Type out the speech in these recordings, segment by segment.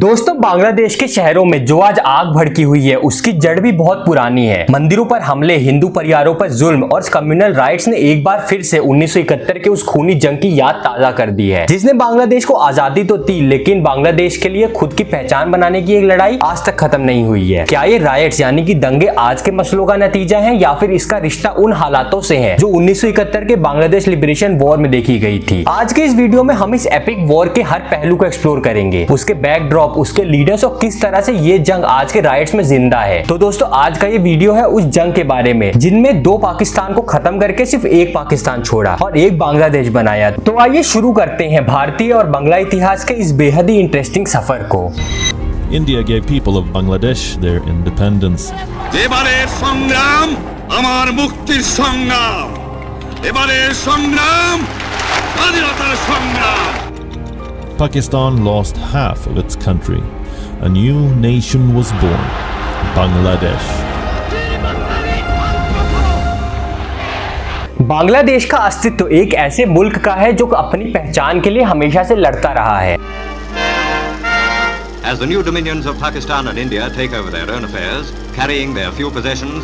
दोस्तों, बांग्लादेश के शहरों में जो आज आग भड़की हुई है उसकी जड़ भी बहुत पुरानी है। मंदिरों पर हमले, हिंदू परिवारों पर जुल्म और कम्युनल राइट्स ने एक बार फिर से 1971 के उस खूनी जंग की याद ताजा कर दी है, जिसने बांग्लादेश को आजादी तो दी, लेकिन बांग्लादेश के लिए खुद की पहचान बनाने की एक लड़ाई आज तक खत्म नहीं हुई है। क्या ये राइट्स यानी कि दंगे आज के मसलों का नतीजा है या फिर इसका रिश्ता उन हालातों से है जो 1971 के बांग्लादेश लिबरेशन वॉर में देखी गई थी? आज के इस वीडियो में हम इस एपिक वॉर के हर पहलू को एक्सप्लोर करेंगे, उसके बैकड्रॉप, उसके लीडर्स और किस तरह से ये जंग आज के राइट्स में जिंदा है। तो दोस्तों, आज का ये वीडियो है उस जंग के बारे में जिनमें दो पाकिस्तान को खत्म करके सिर्फ एक पाकिस्तान छोड़ा और एक बांग्लादेश बनाया। तो आइए शुरू करते हैं भारतीय और बांग्ला इतिहास के इस बेहद ही इंटरेस्टिंग सफर को। India gave people of Bangladesh their independence. এবারের সংগ্রাম আমার মুক্তির সংগ্রাম, এবারের সংগ্রাম স্বাধীনতার সংগ্রাম। Pakistan lost half of its country. A new nation was born, Bangladesh. Bangladesh का अस्तित्व एक ऐसे मुल्क का है जो अपनी पहचान के लिए हमेशा से लड़ता रहा है। As the new dominions of Pakistan and India take over their own affairs, carrying their few possessions,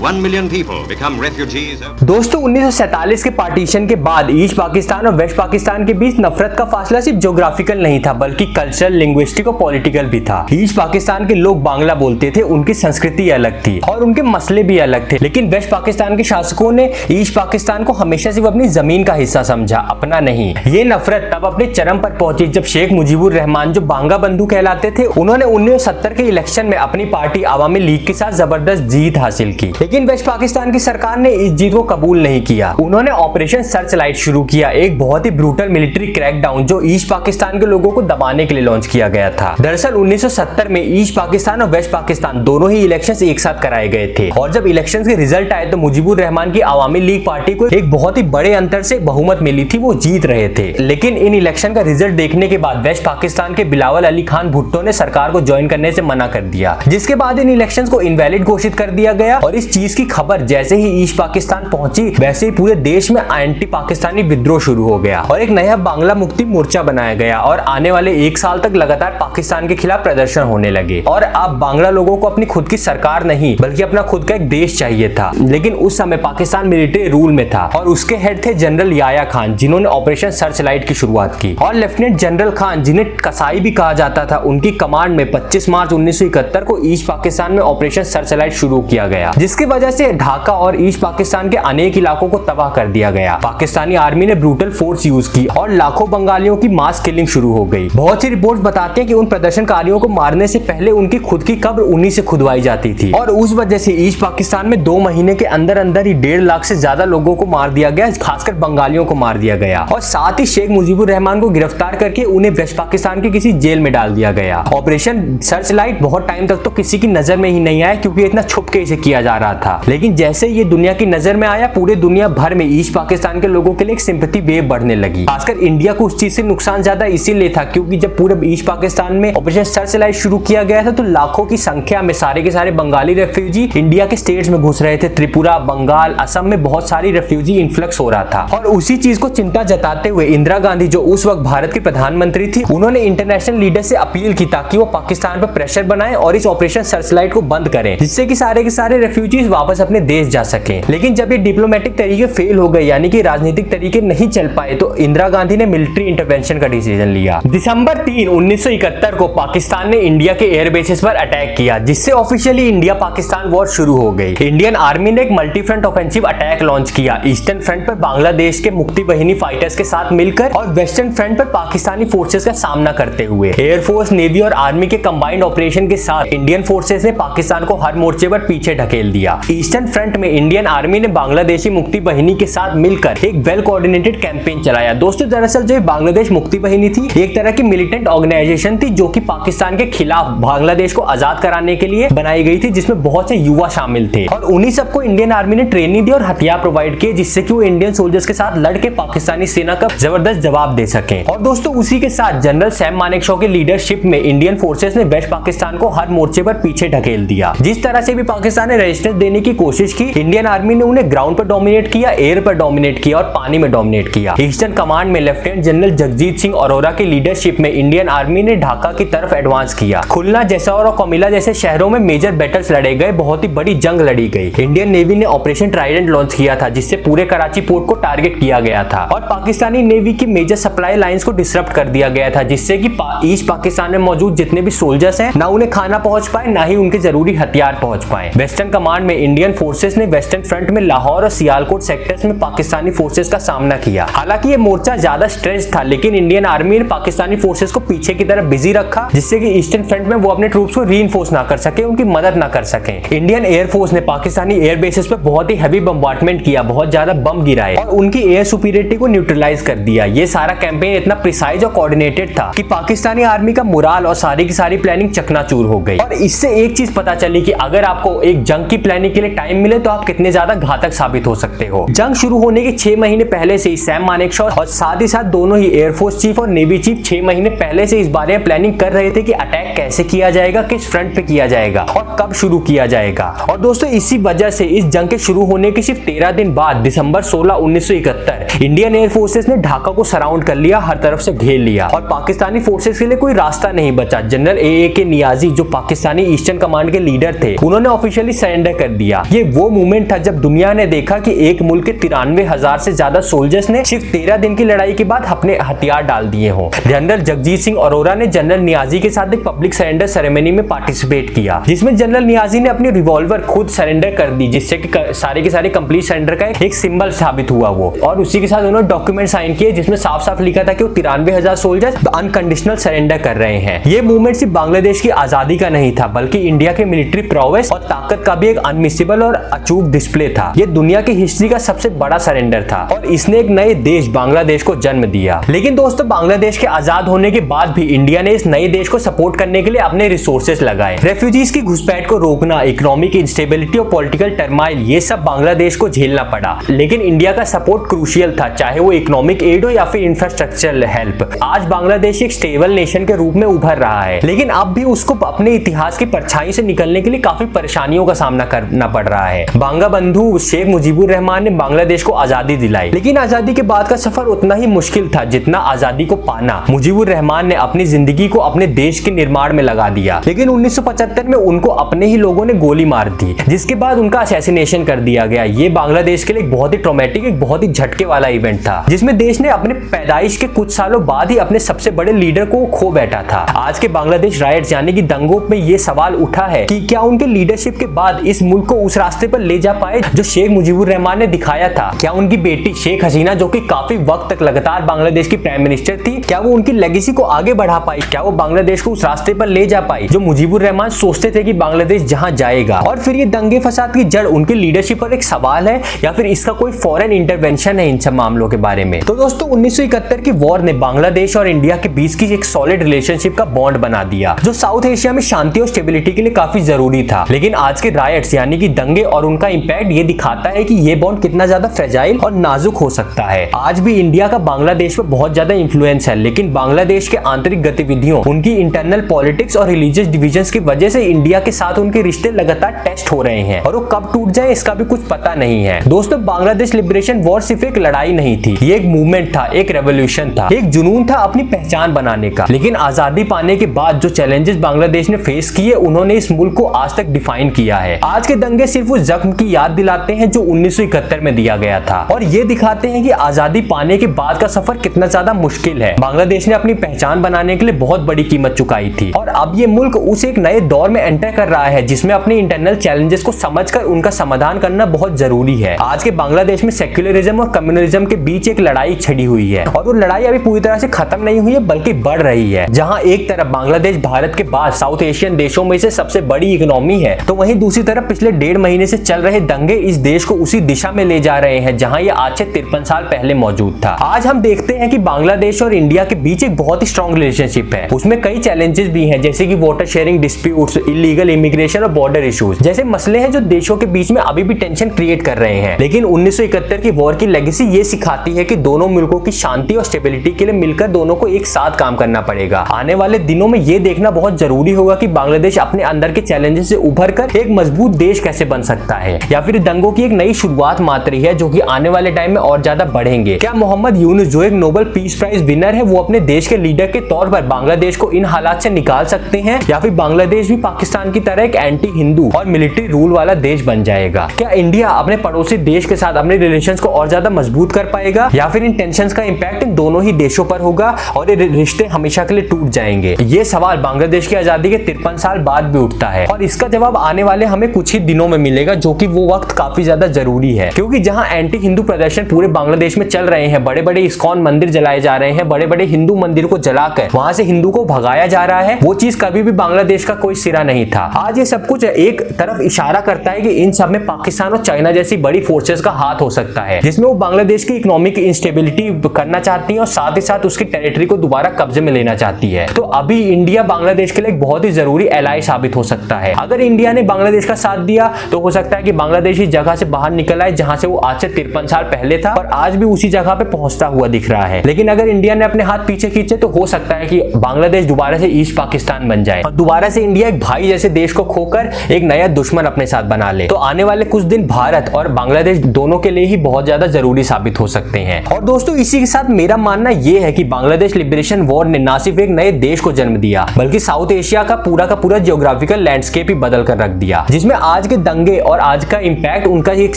1 million people become refugees. दोस्तों, 1947 के पार्टीशन के बाद ईस्ट पाकिस्तान और वेस्ट पाकिस्तान के बीच नफरत का फासला सिर्फ ज्योग्राफिकल नहीं था बल्कि कल्चरल, लिंग्विस्टिक और पॉलिटिकल भी था। ईस्ट पाकिस्तान के लोग बांग्ला बोलते थे, उनकी संस्कृति अलग थी और उनके मसले भी अलग थे, लेकिन वेस्ट पाकिस्तान के शासकों ने ईस्ट पाकिस्तान को हमेशा सिर्फ अपनी जमीन का हिस्सा समझा, अपना नहीं। ये नफरत तब अपने चरम पर पहुंची जब शेख मुजीबुर रहमान, जो बांगा बंधु कहलाते थे, उन्होंने 1970 के इलेक्शन में अपनी पार्टी अवामी लीग के साथ जबरदस्त जीत हासिल की। लेकिन वेस्ट पाकिस्तान की सरकार ने इस जीत को कबूल नहीं किया। उन्होंने ऑपरेशन सर्च लाइट शुरू किया, एक बहुत ही ब्रूटल मिलिट्री क्रैकडाउन जो ईस्ट पाकिस्तान के लोगों को दबाने के लिए लॉन्च किया गया था। दरअसल 1970 में ईस्ट पाकिस्तान और वेस्ट पाकिस्तान दोनों ही इलेक्शंस एक साथ कराए गए थे और जब इलेक्शंस के रिजल्ट आए तो मुजीबुर रहमान की अवामी लीग पार्टी को एक बहुत ही बड़े अंतर से बहुमत मिली थी, वो जीत रहे थे। लेकिन इन इलेक्शन का रिजल्ट देखने के बाद वेस्ट पाकिस्तान के बिलावल अली खान भुट्टो ने सरकार को ज्वाइन करने से मना कर दिया, जिसके बाद इन इलेक्शंस को इनवैलिड घोषित कर दिया गया। और इस चीज की खबर जैसे ही ईस्ट पाकिस्तान पहुंची वैसे ही पूरे देश में एंटी पाकिस्तानी विद्रोह शुरू हो गया और एक नया बांग्ला मुक्ति मोर्चा बनाया गया और आने वाले एक साल तक लगातार पाकिस्तान के खिलाफ प्रदर्शन होने लगे। और अब बांग्ला लोगों को अपनी खुद की सरकार नहीं बल्कि अपना खुद का एक देश चाहिए था। लेकिन उस समय पाकिस्तान मिलिट्री रूल में था और उसके हेड थे जनरल याया खान, जिन्होंने ऑपरेशन सर्च लाइट की शुरुआत की, और लेफ्टिनेंट जनरल खान, जिन्हें कसाई भी कहा जाता था, उनकी कमांड में 25 मार्च 1971 को ईस्ट पाकिस्तान में ऑपरेशन सर्च लाइट शुरू किया गया, जिसकी वजह से ढाका और ईस्ट पाकिस्तान के अनेक इलाकों को तबाह कर दिया गया। पाकिस्तानी आर्मी ने ब्रूटल फोर्स यूज की और लाखों बंगालियों की मास किलिंग शुरू हो गई। बहुत सी रिपोर्ट्स बताती हैं कि उन प्रदर्शनकारियों को मारने से पहले उनकी खुद की कब्र उन्हीं से खुदवाई जाती थी और उस वजह से ईस्ट पाकिस्तान में 2 महीने के अंदर अंदर ही 1.5 लाख से ज्यादा लोगों को मार दिया गया, खासकर बंगालियों को मार दिया गया। और साथ ही शेख मुजीबुर रहमान को गिरफ्तार करके उन्हें वेस्ट पाकिस्तान की किसी जेल में डाल दिया गया। ऑपरेशन सर्च लाइट बहुत टाइम तक तो किसी की नजर में ही नहीं आया क्योंकि इतना छुप के इसे किया जा रहा था, लेकिन जैसे ये दुनिया की नजर में आया, पूरे दुनिया भर में ईस्ट पाकिस्तान के लोगों के लिए एक सिंपैथी वेव बढ़ने लगी। खासकर इंडिया को उस चीज से नुकसान ज्यादा इसीलिए था क्योंकि जब पूरे ईस्ट पाकिस्तान में ऑपरेशन सर्च लाइट शुरू किया गया था तो लाखों की संख्या में सारे के सारे बंगाली रेफ्यूजी इंडिया के स्टेट्स में घुस रहे थे। त्रिपुरा, बंगाल, असम में बहुत सारी रेफ्यूजी इन्फ्लक्स हो रहा था और उसी चीज को चिंता जताते हुए इंदिरा गांधी, जो उस वक्त भारत की प्रधानमंत्री थी, उन्होंने इंटरनेशनल लीडर से अपील की ताकि वो पाकिस्तान पर प्रेशर बनाए और इस ऑपरेशन सर्च लाइट को बंद करें, जिससे कि सारे के सारे रेफ्यूजीज वापस अपने देश जा सके। लेकिन जब ये डिप्लोमेटिक तरीके फेल हो गए यानी कि राजनीतिक तरीके नहीं चल पाए तो इंदिरा गांधी ने मिलिट्री इंटरवेंशन का डिसीजन लिया। दिसंबर 3, 1971 को पाकिस्तान ने इंडिया के एयर बेसिस पर अटैक किया, जिससे ऑफिशियली इंडिया पाकिस्तान वॉर शुरू हो गई। इंडियन आर्मी ने एक multi front offensive attack launch किया, ईस्टर्न फ्रंट पर बांग्लादेश के मुक्ति बाहिनी फाइटर्स के साथ मिलकर और वेस्टर्न फ्रंट पर पाकिस्तानी फोर्सेस का सामना करते हुए। एयरफोर्स, नेवी और आर्मी के कंबाइंड ऑपरेशन के साथ इंडियन फोर्सेस ने पाकिस्तान को हर मोर्चे पर पीछे ढकेल दिया। ईस्टर्न फ्रंट में इंडियन आर्मी ने बांग्लादेशी मुक्ति बाहिनी के साथ मिलकर एक वेल कोऑर्डिनेटेड कैंपेन चलाया। दोस्तों, दरअसल जो बांग्लादेश मुक्ति बाहिनी थी एक तरह की मिलिटेंट ऑर्गेनाइजेशन थी जो कि पाकिस्तान के खिलाफ बांग्लादेश को आजाद कराने के लिए बनाई गई थी, जिसमें बहुत से युवा शामिल थे और उन्हीं सबको इंडियन आर्मी ने ट्रेनिंग दी और हथियार प्रोवाइड किए, जिससे कि वो इंडियन सोल्जर्स के साथ लड़के पाकिस्तानी सेना का जबरदस्त जवाब दे सके। और दोस्तों, उसी के साथ जनरल सैम मानेकशॉ की लीडरशिप में इंडियन फोर्सेस ने वेस्ट पाकिस्तान को हर मोर्चे पर पीछे ढकेल दिया। जिस तरह से भी पाकिस्तान ने रेजिस्टेंस देने की कोशिश की, इंडियन आर्मी ने उन्हें ग्राउंड पर डोमिनेट किया, एयर पर डोमिनेट किया और पानी में डोमिनेट किया। ईस्टर्न कमांड में लेफ्टिनेंट जनरल जगजीत सिंह अरोरा की लीडरशिप में इंडियन आर्मी ने ढाका की तरफ एडवांस किया। खुलना, जैसलमेर और कोमिला जैसे शहरों में मेजर बैटल्स लड़े गए, बहुत ही बड़ी जंग लड़ी गई। इंडियन नेवी ने ऑपरेशन ट्राइडेंट लॉन्च किया था, जिससे पूरे कराची पोर्ट को टारगेट किया गया था और पाकिस्तानी नेवी की मेजर सप्लाई लाइंस को डिसरप्ट कर दिया गया था, जिससे कि ईस्ट पाकिस्तान में मौजूद जितने भी सोल्जर्स हैं, ना उन्हें खाना पहुंच पाए, ना ही उनके जरूरी हथियार पहुंच पाए। वेस्टर्न कमांड में इंडियन फोर्सेस ने वेस्टर्न फ्रंट में लाहौर और सियालकोट सेक्टर्स में पाकिस्तानी फोर्सेस का सामना किया। हालांकि ये मोर्चा ज्यादा स्ट्रेच था, लेकिन इंडियन आर्मी ने पाकिस्तानी फोर्सेस को पीछे की तरफ बिजी रखा, जिससे कि ईस्टर्न फ्रंट में वो अपने ट्रूप्स को रीइंफोर्स ना कर सके, उनकी मदद ना कर सके। इंडियन एयरफोर्स ने पाकिस्तानी एयर बेसेस पर बहुत ही हैवी बम्बार्टमेंट किया, बहुत ज्यादा बम गिराए और उनकी एयर सुपीरियरिटी को न्यूट्रलाइज कर दिया। ये सारा कैंपेन इतना प्रिसाइज और कोऑर्डिनेटेड था कि पाकिस्तानी आर्मी का मोराल और सारी की सारी प्लानिंग चकनाचूर हो गई। और इससे एक चीज पता चली कि अगर आपको एक जंग की प्लानिंग के लिए टाइम मिले तो आप कितने ज्यादा घातक साबित हो सकते हो। जंग शुरू होने के 6 महीने पहले से ही सैम मानेकशॉ और साथ ही साथ दोनों ही एयरफोर्स चीफ और नेवी चीफ 6 महीने पहले से इस बारे में प्लानिंग कर रहे थे कि अटैक कैसे किया जाएगा, किस फ्रंट पे किया जाएगा और कब शुरू किया जाएगा। और दोस्तों, इसी वजह से इस जंग के शुरू होने के सिर्फ 13 दिन बाद दिसंबर 16, 1971 इंडियन एयर फोर्सेस ने ढाका को सराउंड कर लिया, हर तरफ से घेर लिया और पाकिस्तानी फोर्सेस के लिए कोई रास्ता नहीं बचा। General A K. नियाजी, जो पाकिस्तानी ईस्टर्न कमांड के लीडर थे, उन्होंने ऑफिशियली सरेंडर कर दिया। ये वो मूवमेंट था जब दुनिया ने देखा कि एक मुल्क के 93,000 से ज्यादा सोल्जर्स ने सिर्फ 13 दिन की लड़ाई के बाद अपने हथियार डाल दिए हों। जनरल जगजीत सिंह अरोरा ने जनरल नियाजी के साथ एक पब्लिक सरेंडर सेरेमनी में पार्टिसिपेट किया, जिसमें जनरल नियाजी ने अपनी रिवॉल्वर खुद सरेंडर कर दी, जिससे कि सारे के सारे कंप्लीट सरेंडर का एक सिंबल साबित हुआ वो। और उसी के साथ उन्होंने डॉक्यूमेंट साइन किए जिसमें साफ साफ लिखा था कि वो 93,000 सोल्जर्स अनकंडीशनल सरेंडर कर रहे हैं। ये मूवमेंट सिर्फ बांग्लादेश की आजादी का नहीं था, बल्कि इंडिया के मिलिट्री प्रोवेस और ताकत का भी एक अनमिसेबल और अचूक डिस्प्ले था। ये दुनिया की हिस्ट्री का सबसे बड़ा सरेंडर था और इसने एक नए देश बांग्लादेश को जन्म दिया। लेकिन दोस्तों, बांग्लादेश के आजाद होने के बाद भी इंडिया ने इस नए देश को सपोर्ट करने के लिए अपने रिसोर्सेस लगाए। रेफ्यूजीज की घुसपैठ को रोकना, इकोनॉमिक इंस्टेबिलिटी और पॉलिटिकल टर्माइल, ये सब बांग्लादेश को झेलना पड़ा। लेकिन इंडिया का सपोर्ट क्रूशियल था, चाहे वो इकोनॉमिक एड हो या फिर इंफ्रास्ट्रक्चरल हेल्प। आज बांग्लादेश एक स्टेबल नेशन के रूप में उभर रहा है, लेकिन अब भी उसको अपने इतिहास की परछाई से निकलने के लिए काफी परेशानियों का सामना करना पड़ रहा है। बांगा बंधु शेख मुजीबुर रहमान ने बांग्लादेश को आजादी दिलाई, लेकिन आजादी के बाद का सफर उतना ही मुश्किल था जितना आजादी को पाना। मुजीबुर रहमान ने अपनी जिंदगी को अपने देश के निर्माण में लगा दिया, लेकिन 1975 में उनको अपने ही लोगों ने गोली मार दी, जिसके बाद उनका असैसिनेशन कर दिया गया। ये बांग्लादेश के लिए बहुत ही ट्रॉमेटिक, एक बहुत ही झटके वाला इवेंट था, जिसमें देश ने अपने पैदाइश के कुछ सालों बाद ही अपने सबसे बड़े लीडर को खो बैठा था। आज के बांग्लादेश राइट्स यानी कि दंगों में ये सवाल उठा है कि क्या उनके लीडरशिप के बाद इस मुल्क को उस रास्ते पर ले जा पाए जो शेख मुजीबुर रहमान ने दिखाया था? क्या उनकी बेटी शेख हसीना, जो कि काफी वक्त तक लगातार बांग्लादेश की प्राइम मिनिस्टर थी, क्या वो उनकी लेगेसी को आगे बढ़ा पाई? क्या वो बांग्लादेश को उस रास्ते पर ले जा पाई जो मुजीबुर रहमान सोचते थे कि बांग्लादेश जहां जाएगा? और फिर ये दंगे फसाद की जड़ उनकी लीडरशिप पर एक सवाल है या फिर इसका कोई फॉरेन इंटरवेंशन है इन सब मामलों के बारे में? तो दोस्तों, 1971 की वॉर ने बांग्लादेश और इंडिया के बीच की एक सॉलिड रिलेशनशिप का बॉन्ड बना दिया, जो साउथ एशिया में शांति और स्टेबिलिटी के लिए काफी जरूरी था। लेकिन आज के रायट्स यानी कि दंगे और उनका इंपैक्ट ये दिखाता है कि ये बॉन्ड कितना ज्यादा फ्रेजाइल और नाजुक हो सकता है। आज भी इंडिया का बांग्लादेश पर बहुत ज्यादा इंफ्लुएंस है, लेकिन बांग्लादेश के आंतरिक गतिविधियों, उनकी इंटरनल पॉलिटिक्स और रिलीजियस डिविजन्स की वजह से इंडिया के साथ उनके रिश्ते लगातार टेस्ट हो रहे हैं और वो कब टूट जाए इसका भी कुछ पता नहीं है। दोस्तों, बांग्लादेश लिबरेशन वॉर सिर्फ एक लड़ाई नहीं थी, ये एक मूवमेंट था, एक रेवोल्यूशन था, एक जुनून था अपनी पहचान बनाने का। लेकिन आजादी पाने के बाद जो चैलेंजेस बांग्लादेश ने फेस किए, उन्होंने इस मुल्क को आज तक डिफाइन किया है। आज के दंगे सिर्फ उस जख्म की याद दिलाते हैं जो 1971 में दिया गया था और ये दिखाते हैं कि आजादी पाने के बाद का सफर कितना ज्यादा मुश्किल है। बांग्लादेश ने अपनी पहचान बनाने के लिए बहुत बड़ी कीमत चुकाई थी और अब ये मुल्क उस एक नए दौर में एंटर कर रहा है जिसमें अपने इंटरनल चैलेंजेस को समझकर उनका समाधान करना बहुत जरूरी है। आज के बांग्लादेश में सेक्युलरिज्म और कम्युनलिज्म के बीच एक लड़ाई छिड़ी हुई है और वो लड़ाई अभी पूरी तरह से खत्म नहीं हुई है बल्कि बढ़ रही है। जहां एक तरफ बांग्लादेश भारत के बाद साउथ एशियन देशों में से सबसे बड़ी इकोनॉमी है, तो वहीं दूसरी तरफ पिछले 1.5 महीने से चल रहे दंगे इस देश को उसी दिशा में ले जा रहे हैं जहां ये आज से 53 साल पहले मौजूद था। आज हम देखते हैं कि बांग्लादेश और इंडिया के बीच एक बहुत ही स्ट्रॉन्ग रिलेशनशिप है। उसमें कई चैलेंजेस भी हैं, जैसे कि water sharing disputes, illegal immigration और बॉर्डर इश्यूज जैसे मसले हैं जो देशों के बीच में अभी भी टेंशन क्रिएट कर रहे हैं। लेकिन 1971 की वॉर की लेगेसी ये सिखाती है कि दोनों मुल्कों की शांति और स्टेबिलिटी के लिए मिलकर दोनों को एक साथ काम करना पड़ेगा। आने वाले दिनों में ये देखना बहुत जरूरी होगा कि बांग्लादेश अपने अंदर के चैलेंजेस से उभर कर एक मजबूत देश कैसे बन सकता है, या फिर दंगों की एक नई शुरुआत मात्र ही है जो कि आने वाले टाइम में और ज्यादा बढ़ेंगे। क्या मोहम्मद यूनुस जो एक नोबेल पीस प्राइज विनर है वो अपने देश के लीडर के तौर पर बांग्लादेश को इन हालात से निकाल सकते हैं, या फिर बांग्लादेश भी पाकिस्तान की तरह एक एंटी हिंदू और मिलिट्री रूल वाला देश बन जाएगा? क्या इंडिया अपने पड़ोसी देश के साथ अपने रिलेशंस को और ज्यादा मजबूत कर पाएगा, या फिर इन टेंशंस का इंपैक्ट इन दोनों ही देशों पर होगा और ये रिश्ते हमेशा के लिए टूट जाएंगे? ये सवाल बांग्लादेश की आजादी के 53 साल बाद भी उठता है और इसका जवाब आने वाले हमें कुछ ही दिनों में मिलेगा, जो कि वो वक्त काफी ज्यादा जरूरी है। क्योंकि जहां एंटी हिंदू प्रदर्शन पूरे बांग्लादेश में चल रहे हैं, बड़े बड़े इस्कॉन मंदिर जलाए जा रहे हैं, बड़े बड़े हिंदू मंदिर को जलाकर वहां से हिंदू को भगाया जा रहा है, वो चीज कभी भी बांग्लादेश का कोई सिरा नहीं था। आज ये सब कुछ एक तरफ इशारा करता है कि इन सब में पाकिस्तान और चाइना जैसी बड़ी फोर्सेस का हाथ हो सकता है, जिसमें वो बांग्लादेश की इकोनॉमिक इंस्टेबिलिटी करना चाहती है और साथ ही साथ उसकी टेरिटरी को दोबारा कब्जे में लेना चाहती है। तो अभी इंडिया बांग्लादेश के लिए एक बहुत ही जरूरी एलाई साबित हो सकता है। अगर इंडिया ने बांग्लादेश का साथ दिया तो हो सकता है कि बांग्लादेश इस जगह से बाहर निकल आए जहां से वो आज से 53 साल पहले था और आज भी उसी जगह पे पहुंचता हुआ दिख रहा है। लेकिन अगर इंडिया ने अपने हाथ पीछे खींचे तो हो सकता है कि बांग्लादेश दोबारा से ईस्ट पाकिस्तान बन जाए और दोबारा से इंडिया एक भाई जैसे देश को खोकर एक नया दुश्मन अपने साथ बना ले। तो आने वाले कुछ दिन भारत और बांग्लादेश दोनों के लिए ही बहुत ज्यादा जरूरी साबित हो सकते हैं। और दोस्तों इसी के साथ मेरा मानना यह है कि बांग्लादेश लिबरेशन वॉर ने ना सिर्फ एक नए देश को जन्म दिया बल्कि साउथ एशिया का पूरा जियोग्राफिकल लैंडस्केप ही बदल कर रख दिया, जिसमें आज के दंगे और आज का इंपैक्ट उनका एक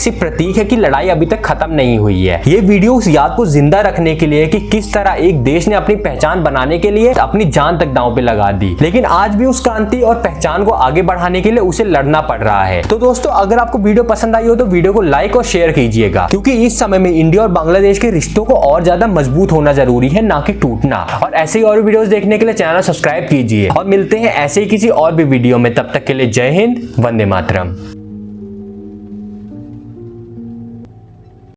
सिर्फ प्रतीक है कि लड़ाई अभी तक खत्म नहीं हुई है। ये वीडियो उस याद को जिंदा रखने के लिए कि किस तरह एक देश ने अपनी पहचान बनाने के लिए अपनी जान तक दांव पे लगा दी, लेकिन आज भी उस क्रांति और पहचान को आगे बढ़ाने के लिए उसे लड़ना पड़ रहा है। तो दोस्तों अगर आपको वीडियो पसंद आई हो तो वीडियो को लाइक और शेयर कीजिएगा, क्योंकि इस समय में इंडिया और बांग्लादेश के रिश्तों को और ज्यादा मजबूत होना जरूरी है, ना कि टूटना। और ऐसे ही और वीडियोस देखने के लिए चैनल सब्सक्राइब कीजिए और मिलते हैं ऐसे ही किसी और भी वीडियो में। तब तक के लिए जय हिंद, वंदे मातरम।